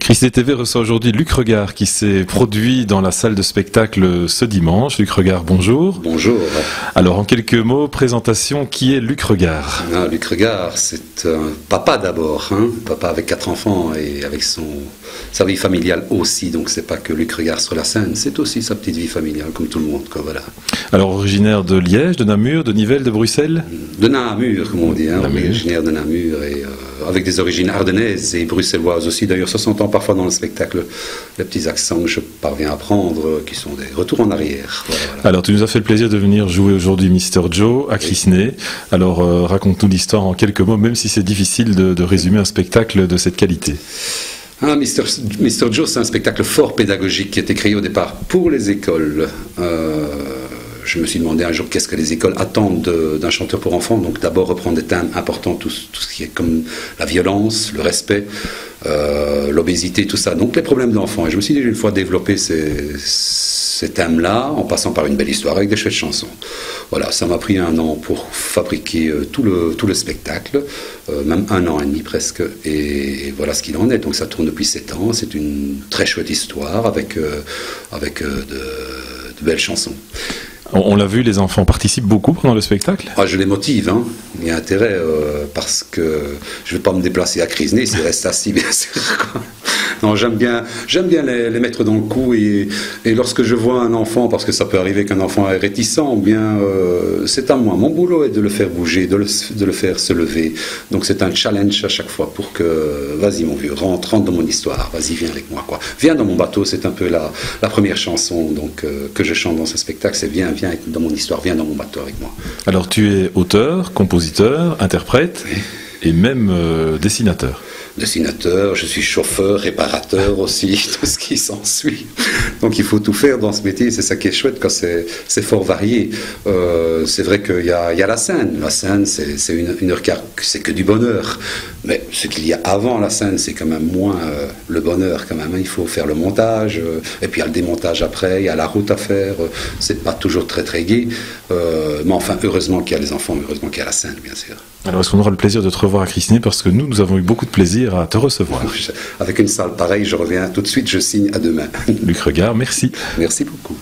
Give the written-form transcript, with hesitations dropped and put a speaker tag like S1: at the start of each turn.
S1: Christé TV reçoit aujourd'hui Luc Regard qui s'est produit dans la salle de spectacle ce dimanche. Luc Regard, bonjour.
S2: Bonjour.
S1: Alors en quelques mots, présentation, qui est Luc Regard?
S2: Luc Regard, c'est un papa d'abord, papa avec 4 enfants et avec sa vie familiale aussi. Donc c'est pas que Luc Regard sur la scène, c'est aussi sa petite vie familiale comme tout le monde. Quoi, voilà.
S1: Alors originaire de Liège, de Namur, de Nivelles, de Bruxelles?
S2: De Namur, comme on dit, originaire de Namur et avec des origines ardennaises et bruxelloises aussi. D'ailleurs, ça s'entend parfois dans le spectacle, les petits accents que je parviens à prendre, qui sont des retours en arrière. Voilà.
S1: Alors, tu nous as fait le plaisir de venir jouer aujourd'hui Mr. Joe à Crisney. Alors, raconte-nous l'histoire en quelques mots, même si c'est difficile de résumer un spectacle de cette qualité.
S2: Mr. Joe, c'est un spectacle fort pédagogique qui a été créé au départ pour les écoles. Je me suis demandé un jour qu'est-ce que les écoles attendent d'un chanteur pour enfants. Donc d'abord reprendre des thèmes importants, tout ce qui est comme la violence, le respect, l'obésité, tout ça. Donc les problèmes d'enfants. Et je me suis dit une fois développé ces thèmes-là en passant par une belle histoire avec des chouettes chansons. Voilà, ça m'a pris 1 an pour fabriquer tout le spectacle, même 1 an et demi presque. Et voilà ce qu'il en est. Donc ça tourne depuis 7 ans. C'est une très chouette histoire avec de belles chansons.
S1: On l'a vu, les enfants participent beaucoup pendant le spectacle.
S2: Je les motive, il y a intérêt, parce que je ne vais pas me déplacer à Crisney s'ils restent assis, bien sûr. Non, j'aime bien les mettre dans le coup et lorsque je vois un enfant, parce que ça peut arriver qu'un enfant est réticent, bien c'est à moi. Mon boulot est de le faire bouger, de le faire se lever. Donc c'est un challenge à chaque fois pour que, vas-y mon vieux, rentre dans mon histoire, vas-y viens avec moi, quoi. Viens dans mon bateau, c'est un peu la première chanson donc, que je chante dans ce spectacle, c'est viens dans mon histoire, viens dans mon bateau avec moi.
S1: Alors tu es auteur, compositeur, interprète et même dessinateur.
S2: Dessinateur, je suis chauffeur, réparateur aussi, tout ce qui s'ensuit. Donc il faut tout faire dans ce métier, c'est ça qui est chouette quand c'est fort varié. C'est vrai qu'il y a la scène. La scène, c'est une heure quart, c'est que du bonheur. Mais ce qu'il y a avant la scène, c'est quand même moins le bonheur quand même. Il faut faire le montage, et puis il y a le démontage après, il y a la route à faire. C'est pas toujours très très gai. Mais enfin, heureusement qu'il y a les enfants, heureusement qu'il y a la scène, bien sûr.
S1: Alors est-ce qu'on aura le plaisir de te revoir à Crisney, parce que nous avons eu beaucoup de plaisir à te recevoir.
S2: Avec une salle pareille, je reviens tout de suite, je signe à demain.
S1: Luc Regard, merci.
S2: Merci beaucoup.